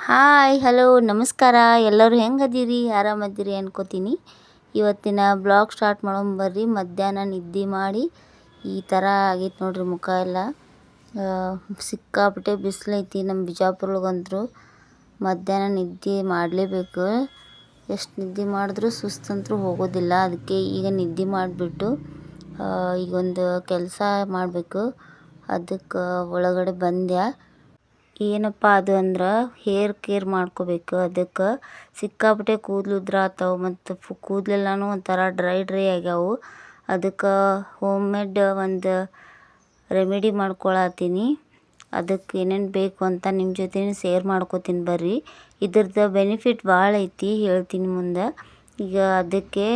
Hi hello ನಮಸ್ಕಾರ. ಎಲ್ಲರೂ ಹೆಂಗದಿರಿ? ಆರಾಮದಿರಿ ಅನ್ಕೋತೀನಿ. ಇವತ್ತಿನ ಬ್ಲಾಗ್ ಸ್ಟಾರ್ಟ್ ಮಾಡೋಣ ಬರ್ರಿ. ಮಧ್ಯಾಹ್ನ ನಿದ್ದೆ ಮಾಡಿ ಈ ಥರ ಆಗೈತೆ ನೋಡ್ರಿ ಮುಖ ಎಲ್ಲ. ಸಿಕ್ಕಾಪಟ್ಟೆ ಬಿಸಿಲೈತಿ ನಮ್ಮ ಬಿಜಾಪುರಗಂತೂ. ಮಧ್ಯಾಹ್ನ ನಿದ್ದೆ ಮಾಡಲೇಬೇಕು. ಎಷ್ಟು ನಿದ್ದೆ ಮಾಡಿದ್ರೂ ಸುಸ್ತಂತೂ ಹೋಗೋದಿಲ್ಲ. ಅದಕ್ಕೆ ಈಗ ನಿದ್ದೆ ಮಾಡಿಬಿಟ್ಟು ಈಗೊಂದು ಕೆಲಸ ಮಾಡಬೇಕು. ಅದಕ್ಕೆ ಒಳಗಡೆ ಬಂದೆ. ಏನಪ್ಪ ಅದು ಅಂದ್ರೆ ಹೇರ್ ಕೇರ್ ಮಾಡ್ಕೋಬೇಕು. ಅದಕ್ಕೆ ಸಿಕ್ಕಾಪಟ್ಟೆ ಕೂದಲು ಉದ್ರಾತಾವು ಮತ್ತು ಕೂದಲೆಲ್ಲನೂ ಒಂಥರ ಡ್ರೈ ಆಗ್ಯಾವು. ಅದಕ್ಕೆ ಹೋಮ್ ಮೇಡ್ ಒಂದು ರೆಮಿಡಿ ಮಾಡ್ಕೊಳತ್ತೀನಿ. ಅದಕ್ಕೆ ಏನೇನು ಬೇಕು ಅಂತ ನಿಮ್ಮ ಜೊತೆ ಶೇರ್ ಮಾಡ್ಕೋತೀನಿ ಬರ್ರಿ. ಇದ್ರದ್ದು ಬೆನಿಫಿಟ್ ಭಾಳ ಐತಿ, ಹೇಳ್ತೀನಿ ಮುಂದೆ. ಈಗ ಅದಕ್ಕೆ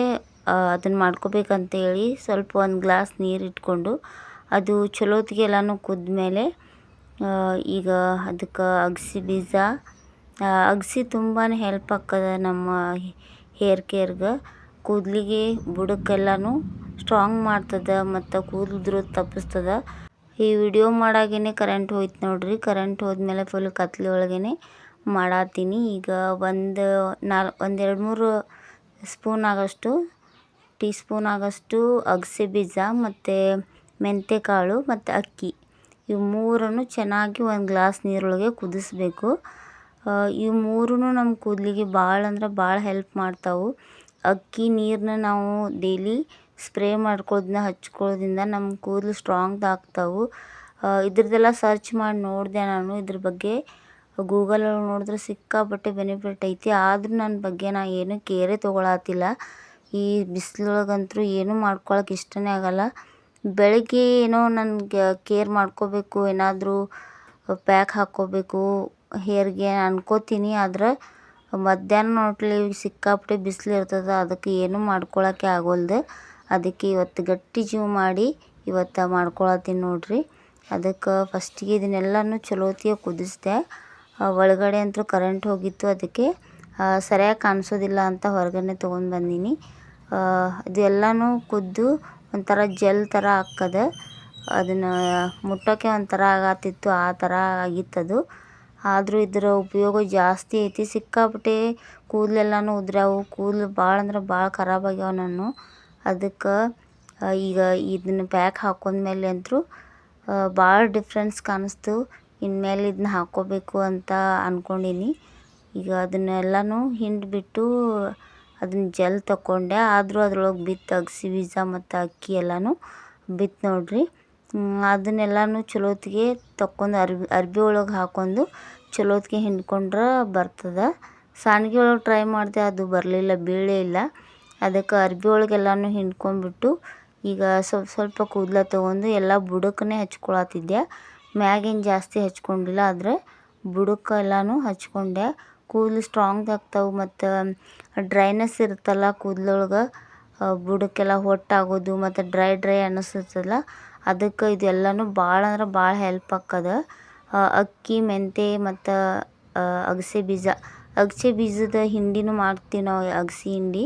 ಅದನ್ನು ಮಾಡ್ಕೋಬೇಕಂತೇಳಿ ಸ್ವಲ್ಪ ಒಂದು ಗ್ಲಾಸ್ ನೀರು ಇಟ್ಕೊಂಡು ಅದು ಚಲೋತ್ತಿಗೆ ಎಲ್ಲನೂ ಕುದ್ಮೇಲೆ ಈಗ ಅದಕ್ಕೆ ಅಗಸೆ ಬೀಜ, ಅಗಸೆ ತುಂಬಾ ಹೆಲ್ಪ್ ಆಗ್ತದೆ ನಮ್ಮ ಹೇರ್ ಕೇರ್ಗೆ. ಕೂದಲಿಗೆ ಬುಡಕ್ಕೆಲ್ಲನೂ ಸ್ಟ್ರಾಂಗ್ ಮಾಡ್ತದೆ ಮತ್ತು ಕೂದಲು ಉದುರೋದು ತಪ್ಪಿಸ್ತದೆ. ಈ ವಿಡಿಯೋ ಮಾಡಾಗೇ ಕರೆಂಟ್ ಹೋಯ್ತು ನೋಡ್ರಿ. ಕರೆಂಟ್ ಹೋದ್ಮೇಲೆ ಫುಲ್ ಕತ್ಲೆ ಒಳಗೇ ಮಾಡತ್ತೀನಿ. ಈಗ ಒಂದು 2-3 ಸ್ಪೂನ್ ಆಗೋಷ್ಟು ಟೀ ಸ್ಪೂನ್ ಆಗೋಷ್ಟು ಅಗಸೆ ಬೀಜ ಮತ್ತು ಮೆಂತ್ಯಕಾಳು ಮತ್ತು ಅಕ್ಕಿ, ಇವು ಮೂರನ್ನು ಚೆನ್ನಾಗಿ ಒಂದು ಗ್ಲಾಸ್ ನೀರೊಳಗೆ ಕುದಿಸ್ಬೇಕು. ಇವು ಮೂರೂ ನಮ್ಮ ಕೂದಲಿಗೆ ಭಾಳ ಅಂದ್ರೆ ಭಾಳ ಹೆಲ್ಪ್ ಮಾಡ್ತಾವೆ. ಅಕ್ಕಿ ನೀರನ್ನ ನಾವು ಡೈಲಿ ಸ್ಪ್ರೇ ಮಾಡ್ಕೊಳ್ಳೋದನ್ನ ಹಚ್ಕೊಳ್ಳೋದ್ರಿಂದ ನಮ್ಮ ಕೂದಲು ಸ್ಟ್ರಾಂಗ್ ಆಗ್ತಾವೆ. ಇದ್ರದ್ದೆಲ್ಲ ಸರ್ಚ್ ಮಾಡಿ ನೋಡಿದೆ ನಾನು. ಇದ್ರ ಬಗ್ಗೆ ಗೂಗಲಲ್ಲಿ ನೋಡಿದ್ರೆ ಸಿಕ್ಕಾಪಟ್ಟೆ ಬೆನಿಫಿಟ್ ಐತಿ. ಆದರೂ ನನ್ನ ಬಗ್ಗೆ ನಾನು ಏನೂ ಕೇರೇ ತೊಗೊಳತ್ತಿಲ್ಲ. ಈ ಬಿಸಿಲೊಳಗಂತೂ ಏನೂ ಮಾಡ್ಕೊಳಕ್ಕೆ ಇಷ್ಟನೇ ಆಗಲ್ಲ. ಬೆಳಗ್ಗೆ ಏನೋ ನನಗೆ ಕೇರ್ ಮಾಡ್ಕೋಬೇಕು, ಏನಾದರೂ ಪ್ಯಾಕ್ ಹಾಕ್ಕೋಬೇಕು ಹೇರ್ಗೆ ಅನ್ಕೋತೀನಿ. ಆದ್ರೆ ಮಧ್ಯಾಹ್ನ ನೋಟ್ಲಿ ಸಿಕ್ಕಾಪಟ್ಟೆ ಬಿಸಿಲು ಇರ್ತದೆ. ಅದಕ್ಕೆ ಏನೂ ಮಾಡ್ಕೊಳಕ್ಕೆ ಆಗೋಲ್ದು. ಅದಕ್ಕೆ ಇವತ್ತು ಗಟ್ಟಿ ಜೀವ ಮಾಡಿ ಇವತ್ತು ಮಾಡ್ಕೊಳತ್ತೀನಿ ನೋಡ್ರಿ. ಅದಕ್ಕೆ ಫಸ್ಟಿಗೆ ಇದನ್ನೆಲ್ಲನೂ ಚಲೋತ್ತಿಗೆ ಕುದಿಸಿದೆ. ಒಳಗಡೆ ಅಂತೂ ಕರೆಂಟ್ ಹೋಗಿತ್ತು. ಅದಕ್ಕೆ ಸರಿಯಾಗಿ ಕಾಣಿಸೋದಿಲ್ಲ ಅಂತ ಹೊರಗಡೆ ತೊಗೊಂಡು ಬಂದೀನಿ. ಇದು ಎಲ್ಲನೂ ಕುದ್ದು ಒಂಥರ ಜೆಲ್ ಥರ ಹಾಕದೆ. ಅದನ್ನು ಮುಟ್ಟೋಕ್ಕೆ ಒಂಥರ ಆಗತ್ತಿತ್ತು, ಆ ಥರ ಆಗಿತ್ತದು. ಆದರೂ ಇದರ ಉಪಯೋಗ ಜಾಸ್ತಿ ಐತಿ. ಸಿಕ್ಕಾಪಟ್ಟೆ ಕೂದಲೆಲ್ಲನೂ ಉದ್ರ್ಯಾವು. ಕೂದಲು ಭಾಳ ಅಂದ್ರೆ ಭಾಳ ಖರಾಬಾಗ್ಯಾವ ನಾನು. ಅದಕ್ಕೆ ಈಗ ಇದನ್ನು ಪ್ಯಾಕ್ ಹಾಕೊಂಡ್ಮೇಲೆ ಅಂತೂ ಭಾಳ ಡಿಫ್ರೆನ್ಸ್ ಕಾಣಿಸ್ತು. ಇನ್ಮೇಲೆ ಇದನ್ನ ಹಾಕ್ಕೋಬೇಕು ಅಂತ ಅಂದ್ಕೊಂಡೀನಿ. ಈಗ ಅದನ್ನೆಲ್ಲನೂ ಹಿಂಡಿಬಿಟ್ಟು ಅದನ್ನ ಜೆಲ್ ತಗೊಂಡೆ. ಆದರೂ ಅದ್ರೊಳಗೆ ಬಿತ್ತು ಅಗಸೆ ಬೀಜ ಮತ್ತು ಅಕ್ಕಿ ಎಲ್ಲನೂ ಬಿತ್ತು ನೋಡ್ರಿ. ಅದನ್ನೆಲ್ಲನೂ ಚಲೋತ್ತಿಗೆ ತಕ್ಕೊಂಡು ಅರ್ಬಿ ಒಳಗೆ ಹಾಕ್ಕೊಂಡು ಚಲೋತ್ತಿಗೆ ಹಿಂಡ್ಕೊಂಡ್ರೆ ಬರ್ತದೆ. ಸಾನ್ಗೆ ಒಳಗೆ ಟ್ರೈ ಮಾಡಿದೆ, ಅದು ಬರಲಿಲ್ಲ, ಬೀಳೇ ಇಲ್ಲ. ಅದಕ್ಕೆ ಅರ್ಬಿ ಒಳಗೆಲ್ಲನೂ ಹಿಂಡ್ಕೊಂಡ್ಬಿಟ್ಟು ಈಗ ಸ್ವಲ್ಪ ಕೂದಲ ತೊಗೊಂಡು ಎಲ್ಲ ಬುಡಕ್ಕೇ ಹಚ್ಕೊಳತ್ತಿದ್ದೆ. ಮ್ಯಾಗೇನು ಜಾಸ್ತಿ ಹಚ್ಕೊಂಡಿಲ್ಲ, ಆದರೆ ಬುಡಕ್ಕೆ ಎಲ್ಲನೂ ಹಚ್ಕೊಂಡೆ. ಕೂದಲು ಸ್ಟ್ರಾಂಗ್ ಆಗ್ತಾವೆ ಮತ್ತು ಡ್ರೈನೆಸ್ ಇರುತ್ತಲ್ಲ ಕೂದಲೊಳಗೆ, ಬುಡಕ್ಕೆಲ್ಲ ಹೊಟ್ಟಾಗೋದು ಮತ್ತು ಡ್ರೈ ಅನ್ನಿಸ್ತದಲ್ಲ, ಅದಕ್ಕೆ ಇದೆಲ್ಲನೂ ಭಾಳ ಅಂದ್ರೆ ಭಾಳ ಹೆಲ್ಪ್ ಆಗ್ತದೆ. ಅಕ್ಕಿ, ಮೆಂತ್ಯ ಮತ್ತು ಅಗಸೆ ಬೀಜದ ಹಿಂಡಿನೂ ಮಾಡ್ತೀವಿ ನಾವು. ಅಗಸೆ ಹಿಂಡಿ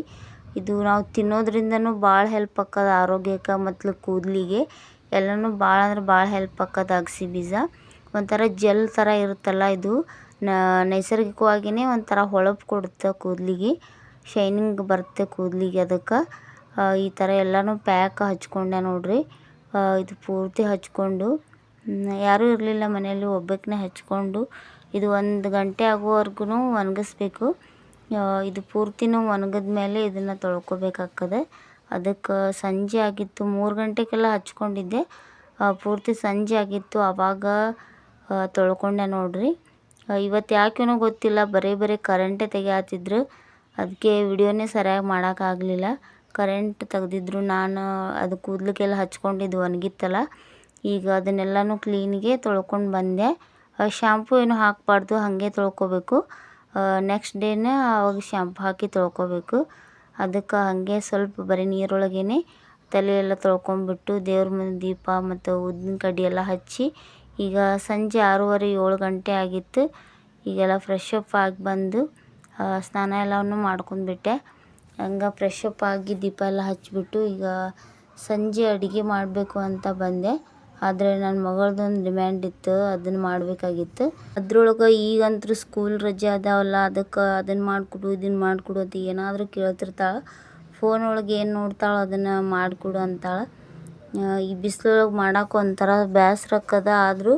ಇದು ನಾವು ತಿನ್ನೋದ್ರಿಂದನೂ ಭಾಳ ಹೆಲ್ಪ್ ಆಗ್ತದೆ ಆರೋಗ್ಯಕ್ಕೆ ಮತ್ತು ಕೂದಲಿಗೆ ಎಲ್ಲನೂ ಭಾಳ ಅಂದ್ರೆ ಭಾಳ ಹೆಲ್ಪ್ ಆಗ್ತದೆ. ಅಗಸೆ ಬೀಜ ಒಂಥರ ಜೆಲ್ ಥರ ಇರುತ್ತಲ್ಲ, ಇದು ನೈಸರ್ಗಿಕವಾಗಿಯೇ ಒಂಥರ ಹೊಳಪು ಕೊಡುತ್ತೆ ಕೂದಲಿಗೆ, ಶೈನಿಂಗ್ ಬರುತ್ತೆ ಕೂದಲಿಗೆ. ಅದಕ್ಕೆ ಈ ಥರ ಎಲ್ಲನೂ ಪ್ಯಾಕ್ ಹಚ್ಕೊಂಡೆ ನೋಡ್ರಿ. ಇದು ಪೂರ್ತಿ ಹಚ್ಕೊಂಡು ಯಾರೂ ಇರಲಿಲ್ಲ ಮನೆಯಲ್ಲಿ, ಒಬ್ಬಾಕಿನೇ ಹಚ್ಕೊಂಡು ಇದು 1 ಗಂಟೆ ಆಗೋವರೆಗೂ ಒಣಗಿಸ್ಬೇಕು. ಇದು ಪೂರ್ತಿನೂ ಒಣಗಿದ ಮೇಲೆ ಇದನ್ನು ತೊಳ್ಕೊಬೇಕಾಗ್ತದೆ. ಅದಕ್ಕೆ ಸಂಜೆ ಆಗಿತ್ತು, 3 ಗಂಟೆಗೆಲ್ಲ ಹಚ್ಕೊಂಡಿದ್ದೆ. ಪೂರ್ತಿ ಸಂಜೆ ಆಗಿತ್ತು, ಆವಾಗ ತೊಳ್ಕೊಂಡೆ ನೋಡ್ರಿ. ಇವತ್ತು ಯಾಕೇನೋ ಗೊತ್ತಿಲ್ಲ, ಬರೀ ಕರೆಂಟೇ ತೆಗಿಯತ್ತಿದ್ರು. ಅದಕ್ಕೆ ವಿಡಿಯೋನೇ ಸರಿಯಾಗಿ ಮಾಡೋಕ್ಕಾಗಲಿಲ್ಲ. ಕರೆಂಟ್ ತೆಗ್ದಿದ್ರು. ನಾನು ಅದು ಕೂದಲಿಗೆಲ್ಲ ಹಚ್ಕೊಂಡಿದ್ದು ಒಣಗಿತ್ತಲ್ಲ. ಈಗ ಅದನ್ನೆಲ್ಲನೂ ಕ್ಲೀನಿಗೆ ತೊಳ್ಕೊಂಡು ಬಂದೆ. ಶ್ಯಾಂಪು ಏನು ಹಾಕಬಾರ್ದು, ಹಾಗೆ ತೊಳ್ಕೊಬೇಕು. ನೆಕ್ಸ್ಟ್ ಡೇನೇ ಆವಾಗ ಶ್ಯಾಂಪು ಹಾಕಿ ತೊಳ್ಕೊಬೇಕು. ಅದಕ್ಕೆ ಹಾಗೆ ಸ್ವಲ್ಪ ಬರೀ ನೀರೊಳಗೇ ತಲೆಯೆಲ್ಲ ತೊಳ್ಕೊಂಬಿಟ್ಟು ದೇವ್ರ ಮುಂದೆ ದೀಪ ಮತ್ತು ಉದ್ದಿನ ಕಡ್ಡಿ ಎಲ್ಲ ಹಚ್ಚಿ ಈಗ ಸಂಜೆ 6:30-7 ಗಂಟೆ ಆಗಿತ್ತು. ಈಗೆಲ್ಲ ಫ್ರೆಶ್ ಅಪ್ ಆಗಿ ಬಂದು ಸ್ನಾನ ಎಲ್ಲವನ್ನು ಮಾಡ್ಕೊಂಡ್ಬಿಟ್ಟೆ. ಹಂಗೆ ಫ್ರೆಶ್ ಅಪ್ ಆಗಿ ದೀಪ ಎಲ್ಲ ಹಚ್ಚಿಬಿಟ್ಟು ಈಗ ಸಂಜೆ ಅಡುಗೆ ಮಾಡಬೇಕು ಅಂತ ಬಂದೆ. ಆದರೆ ನನ್ನ ಮಗಳದೊಂದು ಡಿಮ್ಯಾಂಡ್ ಇತ್ತು, ಅದನ್ನು ಮಾಡಬೇಕಾಗಿತ್ತು. ಅದ್ರೊಳಗೆ ಈಗಂತೂ ಸ್ಕೂಲ್ ರಜೆ ಅದಾವಲ್ಲ, ಅದಕ್ಕೆ ಅದನ್ನು ಮಾಡಿಕೊಡು ಇದನ್ನು ಮಾಡಿಕೊಡು ಅಂತ ಏನಾದರೂ ಕೇಳ್ತಿರ್ತಾಳೆ. ಫೋನ್ ಒಳಗೆ ಏನು ನೋಡ್ತಾಳೆ ಅದನ್ನು ಮಾಡಿಕೊಡು ಅಂತಾಳೆ. ಈ ಬಿಸಿಲೊಳಗೆ ಮಾಡೋಕೆ ಒಂಥರ ಬೇಸ್ರಕ್ಕದ, ಆದರೂ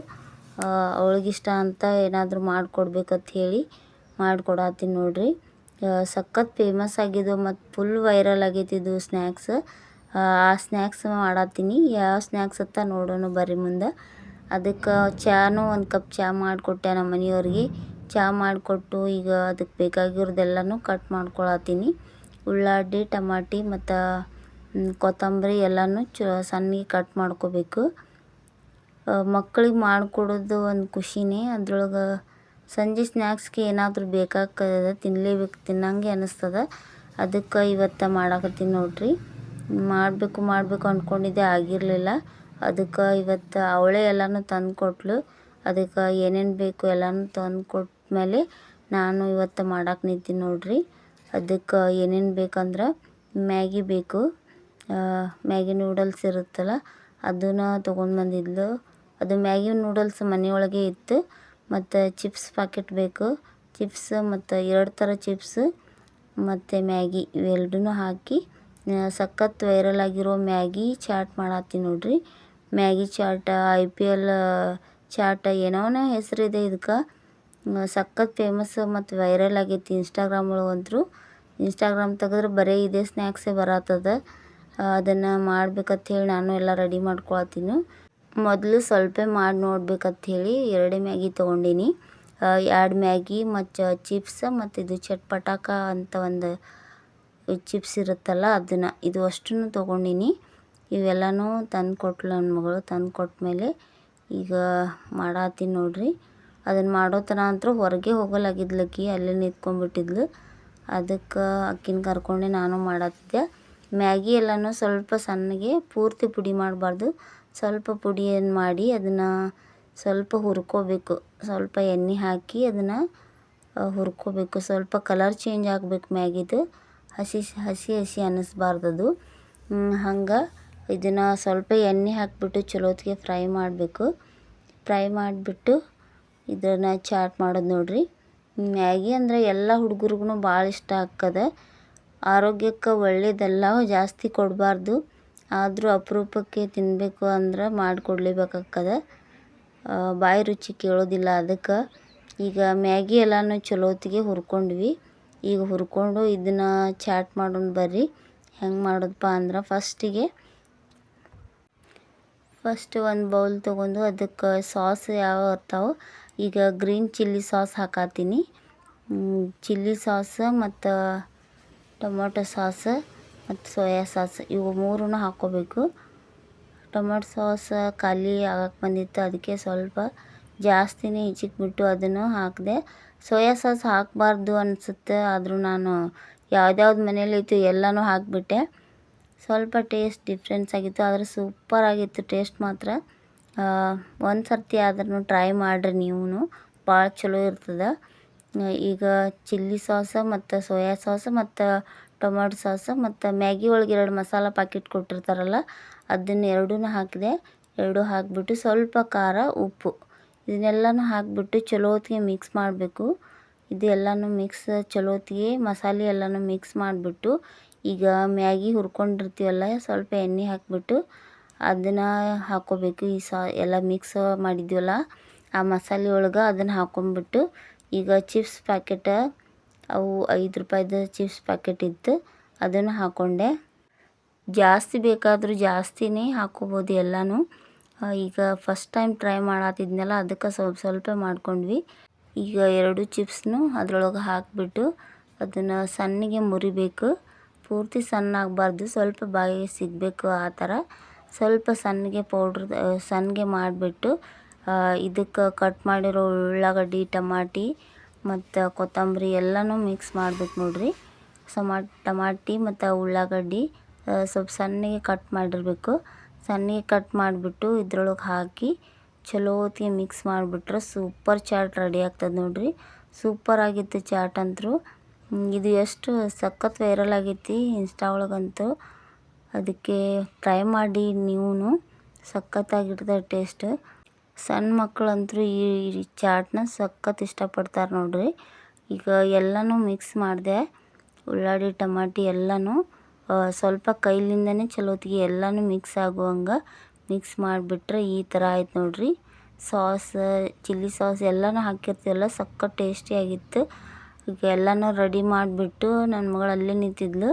ಅವಳಿಗಿಷ್ಟ ಅಂತ ಏನಾದರೂ ಮಾಡಿಕೊಡ್ಬೇಕಂತ ಹೇಳಿ ಮಾಡಿಕೊಡತ್ತೀನಿ ನೋಡ್ರಿ. ಸಖತ್ ಫೇಮಸ್ ಆಗಿದ್ದು ಮತ್ತು ಫುಲ್ ವೈರಲ್ ಆಗೈತಿದ್ದು ಸ್ನ್ಯಾಕ್ಸ್. ಆ ಸ್ನ್ಯಾಕ್ಸ್ ಮಾಡತ್ತೀನಿ. ಯಾವ ಸ್ನ್ಯಾಕ್ಸ್ ಅಂತ ನೋಡೋಣ ಬರ್ರಿ ಮುಂದೆ. ಅದಕ್ಕೆ ಚಾನು ಒಂದು ಕಪ್ ಚಹಾ ಮಾಡಿಕೊಟ್ಟೆ ನಮ್ಮ ಮನೆಯವ್ರಿಗೆ. ಚಹಾ ಮಾಡಿಕೊಟ್ಟು ಈಗ ಅದಕ್ಕೆ ಬೇಕಾಗಿರೋದೆಲ್ಲನೂ ಕಟ್ ಮಾಡ್ಕೊಳತ್ತೀನಿ. ಉಳ್ಳಾಗಡ್ಡಿ, ಟಮಾಟಿ ಮತ್ತು ಕೊತ್ತಂಬರಿ ಎಲ್ಲನೂ ಸಣ್ಣಗೆ ಕಟ್ ಮಾಡ್ಕೋಬೇಕು. ಮಕ್ಕಳಿಗೆ ಮಾಡಿಕೊಡೋದು ಒಂದು ಖುಷಿನೇ. ಅದ್ರೊಳಗೆ ಸಂಜೆ ಸ್ನ್ಯಾಕ್ಸ್ಗೆ ಏನಾದರೂ ಬೇಕಾಗ್ತದೆ, ತಿನ್ನಲೇಬೇಕು ತಿನ್ನಂಗೆ ಅನ್ನಿಸ್ತದೆ. ಅದಕ್ಕೆ ಇವತ್ತು ಮಾಡಾಕತ್ತೀನಿ ನೋಡ್ರಿ. ಮಾಡಬೇಕು ಅಂದ್ಕೊಂಡಿದ್ದೆ, ಆಗಿರಲಿಲ್ಲ. ಅದಕ್ಕೆ ಇವತ್ತು ಅವಳೇ ಎಲ್ಲನೂ ತಂದು ಕೊಟ್ಲು. ಅದಕ್ಕೆ ಏನೇನು ಬೇಕು ಎಲ್ಲನೂ ತಂದು ಕೊಟ್ಮೇಲೆ ನಾನು ಇವತ್ತು ಮಾಡಕ್ಕೆ ನಿಂತೀನಿ ನೋಡ್ರಿ. ಅದಕ್ಕೆ ಏನೇನು ಬೇಕಂದ್ರೆ ಮ್ಯಾಗಿ ಬೇಕು, ಮ್ಯಾಗಿ ನೂಡಲ್ಸ್ ಇರುತ್ತಲ್ಲ ಅದನ್ನು ತೊಗೊಂಡು ಬಂದಿದ್ಲು. ಅದು ಮ್ಯಾಗಿ ನೂಡಲ್ಸ್ ಮನೆಯೊಳಗೆ ಇತ್ತು. ಮತ್ತು ಚಿಪ್ಸ್ ಪ್ಯಾಕೆಟ್ ಬೇಕು, ಚಿಪ್ಸ್ ಮತ್ತು 2 ಥರ ಚಿಪ್ಸ್ ಮತ್ತು ಮ್ಯಾಗಿ ಇವೆರಡನ್ನೂ ಹಾಕಿ ಸಖತ್ ವೈರಲ್ ಆಗಿರೋ ಮ್ಯಾಗಿ ಚಾಟ್ ಮಾಡತ್ತೀನಿ ನೋಡ್ರಿ. ಮ್ಯಾಗಿ ಚಾಟ್, IPL ಚಾಟ್ ಏನೋನೋ ಹೆಸರಿದೆ ಇದಕ್ಕೆ. ಸಖತ್ ಫೇಮಸ್ ಮತ್ತು ವೈರಲ್ ಆಗೈತಿ ಇನ್ಸ್ಟಾಗ್ರಾಮ್ ಒಳಗಂತೂ. ಇನ್ಸ್ಟಾಗ್ರಾಮ್ ತೆಗೆದ್ರೆ ಬರೀ ಇದೇ ಸ್ನ್ಯಾಕ್ಸೇ ಬರತ್ತದ. ಅದನ್ನು ಮಾಡ್ಬೇಕಂತ ಹೇಳಿ ನಾನು ಎಲ್ಲ ರೆಡಿ ಮಾಡ್ಕೊಳತ್ತೀನಿ. ಮೊದಲು ಸ್ವಲ್ಪ ಮಾಡಿ ನೋಡ್ಬೇಕಂತ ಹೇಳಿ 2 ಮ್ಯಾಗಿ ತೊಗೊಂಡೀನಿ. 2 ಮ್ಯಾಗಿ ಮತ್ತು ಚಿಪ್ಸ್ ಮತ್ತು ಇದು ಚಟ್ಪಟಾಕ ಅಂತ ಒಂದು ಚಿಪ್ಸ್ ಇರುತ್ತಲ್ಲ ಅದನ್ನು, ಇದು ಅಷ್ಟನ್ನು ತೊಗೊಂಡೀನಿ. ಇವೆಲ್ಲನೂ ತಂದು ಕೊಟ್ಲು ನನ್ನ ಮಗಳು. ತಂದು ಕೊಟ್ಮೇಲೆ ಈಗ ಮಾಡತ್ತೀನಿ ನೋಡ್ರಿ. ಅದನ್ನು ಮಾಡೋ ತನ ಅಂತೂ ಹೊರಗೆ ಹೋಗಲಾಗಿದ್ಲಕ್ಕಿ, ಅಲ್ಲೇ ನಿಂತ್ಕೊಂಡ್ಬಿಟ್ಟಿದ್ಲು. ಅದಕ್ಕೆ ಅಕ್ಕಿನ ಕರ್ಕೊಂಡೆ ನಾನು ಮಾಡತ್ತಿದ್ದೆ. ಮ್ಯಾಗಿ ಎಲ್ಲನೂ ಸ್ವಲ್ಪ ಸಣ್ಣಗೆ ಪೂರ್ತಿ ಪುಡಿ ಮಾಡಬಾರ್ದು, ಸ್ವಲ್ಪ ಪುಡಿಯನ್ನು ಮಾಡಿ ಅದನ್ನು ಸ್ವಲ್ಪ ಹುರ್ಕೋಬೇಕು. ಸ್ವಲ್ಪ ಎಣ್ಣೆ ಹಾಕಿ ಅದನ್ನು ಹುರ್ಕೋಬೇಕು. ಸ್ವಲ್ಪ ಕಲರ್ ಚೇಂಜ್ ಆಗಬೇಕು ಮ್ಯಾಗಿದು, ಹಸಿ ಅನ್ನಿಸ್ಬಾರ್ದದು. ಹಂಗೆ ಇದನ್ನು ಸ್ವಲ್ಪ ಎಣ್ಣೆ ಹಾಕಿಬಿಟ್ಟು ಚಲೋತ್ತಿಗೆ ಫ್ರೈ ಮಾಡಬೇಕು. ಫ್ರೈ ಮಾಡಿಬಿಟ್ಟು ಇದನ್ನು ಚಾಟ್ ಮಾಡೋದು ನೋಡ್ರಿ. ಮ್ಯಾಗಿ ಅಂದರೆ ಎಲ್ಲ ಹುಡುಗರಿಗೂ ಭಾಳ ಇಷ್ಟ ಆಗ್ತದೆ. ಆರೋಗ್ಯಕ್ಕೆ ಒಳ್ಳೆಯದಲ್ಲ, ಜಾಸ್ತಿ ಕೊಡಬಾರ್ದು. ಆದರೂ ಅಪರೂಪಕ್ಕೆ ತಿನ್ನಬೇಕು ಅಂದ್ರೆ ಮಾಡಿಕೊಡ್ಲೇಬೇಕಾಗ್ತದೆ. ಬಾಯಿ ರುಚಿ ಕೇಳೋದಿಲ್ಲ. ಅದಕ್ಕೆ ಈಗ ಮ್ಯಾಗಿ ಎಲ್ಲನೂ ಚಲೋತ್ತಿಗೆ ಹುರ್ಕೊಂಡ್ವಿ. ಈಗ ಹುರ್ಕೊಂಡು ಇದನ್ನು ಚಾಟ್ ಮಾಡೋಣ ಬರ್ರಿ. ಹೆಂಗೆ ಮಾಡೋದಪ್ಪ ಅಂದ್ರೆ ಫಸ್ಟ್ ಒಂದು ಬೌಲ್ ತೊಗೊಂಡು ಅದಕ್ಕೆ ಸಾಸ್ ಯಾವ ಇರ್ತಾವೆ. ಈಗ ಗ್ರೀನ್ ಚಿಲ್ಲಿ ಸಾಸ್ ಹಾಕತ್ತೀನಿ. ಚಿಲ್ಲಿ ಸಾಸ್ ಮತ್ತು ಟೊಮೊಟೊ ಸಾಸ್ ಮತ್ತು ಸೋಯಾ ಸಾಸ್ ಇವು 3 ಹಾಕ್ಕೋಬೇಕು. ಟೊಮೊಟೊ ಸಾಸ್ ಖಾಲಿ ಆಗಕ್ಕೆ ಬಂದಿತ್ತು, ಅದಕ್ಕೆ ಸ್ವಲ್ಪ ಜಾಸ್ತಿನೇ ಬಿಟ್ಟು ಅದನ್ನು ಹಾಕಿದೆ. ಸೋಯಾ ಸಾಸ್ ಹಾಕಬಾರ್ದು ಅನಿಸುತ್ತೆ, ಆದರೂ ನಾನು ಯಾವ್ದ್ಯಾವ್ದು ಮನೇಲಿತ್ತು ಎಲ್ಲನೂ ಹಾಕಿಬಿಟ್ಟೆ. ಸ್ವಲ್ಪ ಟೇಸ್ಟ್ ಡಿಫ್ರೆನ್ಸ್ ಆಗಿತ್ತು, ಆದರೆ ಸೂಪರಾಗಿತ್ತು ಟೇಸ್ಟ್ ಮಾತ್ರ. ಒಂದು ಸರ್ತಿ ಆದ್ರೂ ಟ್ರೈ ಮಾಡಿರಿ ನೀವು, ಭಾಳ ಚಲೋ ಇರ್ತದೆ. ಈಗ ಚಿಲ್ಲಿ ಸಾಸ್ ಮತ್ತು ಸೋಯಾ ಸಾಸ್ ಮತ್ತು ಟೊಮೊಟೊ ಸಾಸ್ ಮತ್ತು ಮ್ಯಾಗಿ ಒಳಗೆ 2 ಮಸಾಲ ಪ್ಯಾಕೆಟ್ ಕೊಟ್ಟಿರ್ತಾರಲ್ಲ ಅದನ್ನು 2 ಹಾಕಿದೆ. 2 ಹಾಕಿಬಿಟ್ಟು ಸ್ವಲ್ಪ ಖಾರ, ಉಪ್ಪು ಇದನ್ನೆಲ್ಲನೂ ಹಾಕಿಬಿಟ್ಟು ಚಲೋತ್ತಿಗೆ ಮಿಕ್ಸ್ ಮಾಡಬೇಕು. ಇದೆಲ್ಲನೂ ಚಲೋತ್ತಿಗೆ ಮಸಾಲೆ ಎಲ್ಲನೂ ಮಿಕ್ಸ್ ಮಾಡಿಬಿಟ್ಟು ಈಗ ಮ್ಯಾಗಿ ಹುರ್ಕೊಂಡಿರ್ತೀವಲ್ಲ ಸ್ವಲ್ಪ ಎಣ್ಣೆ ಹಾಕಿಬಿಟ್ಟು ಅದನ್ನು ಹಾಕ್ಕೋಬೇಕು. ಎಲ್ಲ ಮಿಕ್ಸ್ ಮಾಡಿದ್ವಲ್ಲ ಆ ಮಸಾಲೆ ಒಳಗೆ ಅದನ್ನು ಹಾಕ್ಕೊಂಬಿಟ್ಟು ಈಗ ಚಿಪ್ಸ್ ಪ್ಯಾಕೆಟ್, ಅವು 5 ರೂಪಾಯಿದು ಚಿಪ್ಸ್ ಪ್ಯಾಕೆಟ್ ಇತ್ತು, ಅದನ್ನು ಹಾಕ್ಕೊಂಡೆ. ಜಾಸ್ತಿ ಬೇಕಾದರೂ ಜಾಸ್ತಿನೇ ಹಾಕ್ಕೋಬೋದು ಎಲ್ಲನೂ. ಈಗ ಫಸ್ಟ್ ಟೈಮ್ ಟ್ರೈ ಮಾಡತ್ತಿದ್ನಲ್ಲ ಅದಕ್ಕೆ ಸ್ವಲ್ಪ ಮಾಡ್ಕೊಂಡ್ವಿ. ಈಗ 2 ಚಿಪ್ಸ್ನು ಅದರೊಳಗೆ ಹಾಕಿಬಿಟ್ಟು ಅದನ್ನು ಸಣ್ಣಗೆ ಮುರಿಬೇಕು. ಪೂರ್ತಿ ಸಣ್ಣ ಆಗಬಾರ್ದು, ಸ್ವಲ್ಪ ಬಾಯಿಗೆ ಸಿಗಬೇಕು ಆ ಥರ ಸ್ವಲ್ಪ ಸಣ್ಣಗೆ ಮಾಡಿಬಿಟ್ಟು ಇದಕ್ಕೆ ಕಟ್ ಮಾಡಿರೋ ಉಳ್ಳಾಗಡ್ಡಿ, ಟಮಾಟಿ ಮತ್ತು ಕೊತ್ತಂಬರಿ ಎಲ್ಲನೂ ಮಿಕ್ಸ್ ಮಾಡ್ಬೇಕು ನೋಡ್ರಿ. ಟಮಾಟಿ ಮತ್ತು ಉಳ್ಳಾಗಡ್ಡಿ ಸ್ವಲ್ಪ ಸಣ್ಣಗೆ ಕಟ್ ಮಾಡಿರಬೇಕು. ಸಣ್ಣಗೆ ಕಟ್ ಮಾಡಿಬಿಟ್ಟು ಇದ್ರೊಳಗೆ ಹಾಕಿ ಚಲೋ ಹೊತ್ತಿಗೆ ಮಿಕ್ಸ್ ಮಾಡಿಬಿಟ್ರೆ ಸೂಪರ್ ಚಾಟ್ ರೆಡಿ ಆಗ್ತದೆ ನೋಡ್ರಿ. ಸೂಪರ್ ಆಗಿತ್ತು ಚಾಟ್ ಅಂತೂ. ಇದು ಎಷ್ಟು ಸಖತ್ ವೈರಲ್ ಆಗೈತಿ ಇನ್ಸ್ಟಾ ಒಳಗಂತೂ. ಅದಕ್ಕೆ ಟ್ರೈ ಮಾಡಿ ನೀವು, ಸಖತ್ತಾಗಿರ್ತದೆ ಟೇಸ್ಟ್. ಸಣ್ಣ ಮಕ್ಕಳಂತೂ ಈ ಚಾಟ್ನ ಸಖತ್ ಇಷ್ಟಪಡ್ತಾರೆ ನೋಡ್ರಿ. ಈಗ ಎಲ್ಲನೂ ಮಿಕ್ಸ್ ಮಾಡಿದೆ, ಉಳ್ಳಾಗಡ್ಡಿ ಟಮಾಟಿ ಎಲ್ಲನೂ ಸ್ವಲ್ಪ ಕೈಲಿಂದನೇ ಚಲೋತ್ತಿಗೆ ಎಲ್ಲನೂ ಮಿಕ್ಸ್ ಆಗುವಂಗೆ ಮಿಕ್ಸ್ ಮಾಡಿಬಿಟ್ರೆ ಈ ಥರ ಆಯ್ತು ನೋಡ್ರಿ. ಸಾಸ್, ಚಿಲ್ಲಿ ಸಾಸ್ ಎಲ್ಲನೂ ಹಾಕಿರ್ತೀವಲ್ಲ, ಸಖತ್ ಟೇಸ್ಟಿಯಾಗಿತ್ತು. ಈಗ ಎಲ್ಲನೂ ರೆಡಿ ಮಾಡಿಬಿಟ್ಟು ನನ್ನ ಮಗಳು ಅಲ್ಲೇ ನಿಂತಿದ್ಲು.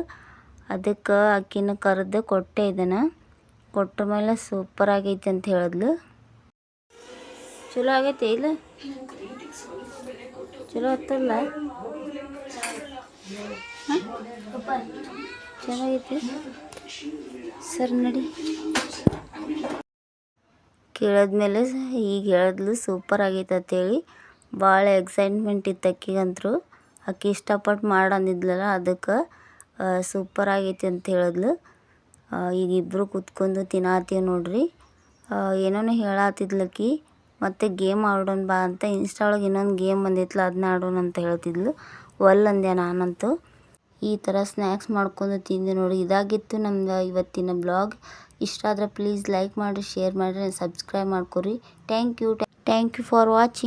ಅದಕ್ಕೆ ಆಕಿನ ಕರೆದು ಕೊಟ್ಟೆ. ಇದನ್ನು ಕೊಟ್ಟ ಮೇಲೆ ಸೂಪರ್ ಆಗೈತೆ ಅಂತ ಹೇಳಿದ್ಲು. ಚಲೋ ಆಗೈತೆ ಇಲ್ಲ? ಚಲೋ ಹತ್ತಲ್ಲ? ಚೆನ್ನಾಗೈತಿ. ಸರಿ ನಡಿ. ಕೇಳಿದ್ಮೇಲೆ ಈಗ ಹೇಳಿದ್ಲು ಸೂಪರ್ ಆಗೈತೆ ಅಂತೇಳಿ. ಭಾಳ ಎಕ್ಸೈಟ್ಮೆಂಟ್ ಇತ್ತು ಅಕ್ಕಿಗಂತೂ. ಅಕ್ಕಿ ಇಷ್ಟಪಟ್ಟು ಮಾಡಂದಿದ್ಲಲ್ಲ, ಅದಕ್ಕೆ ಸೂಪರ್ ಆಗೈತಿ ಅಂತ ಹೇಳಿದ್ಲು. ಈಗ ಇಬ್ಬರು ಕೂತ್ಕೊಂಡು ತಿನ್ನತ್ತೀವಿ ನೋಡ್ರಿ. ಏನೋ ಹೇಳತ್ತಿದ್ಲಕ್ಕಿ. ಮತ್ತು ಗೇಮ್ ಆಡೋಣ ಬಾ ಅಂತ ಇನ್ಸ್ಟಾ ಒಳಗೆ ಇನ್ನೊಂದು ಗೇಮ್ ಬಂದಿತ್ತಲ್ಲ, ಅದನ್ನ ಆಡೋಣ ಅಂತ ಹೇಳ್ತಿದ್ಲು. ಅಂದೆ ನಾನಂತೂ. ಈ ಥರ ಸ್ನ್ಯಾಕ್ಸ್ ಮಾಡ್ಕೊಂಡು ತಿಂದೆ ನೋಡಿ. ಇದಾಗಿತ್ತು ನಮ್ದು ಇವತ್ತಿನ ಬ್ಲಾಗ್. ಇಷ್ಟ ಆದರೆ ಪ್ಲೀಸ್ ಲೈಕ್ ಮಾಡಿರಿ, ಶೇರ್ ಮಾಡಿರಿ, ಸಬ್ಸ್ಕ್ರೈಬ್ ಮಾಡ್ಕೊರಿ. Thank you for watching.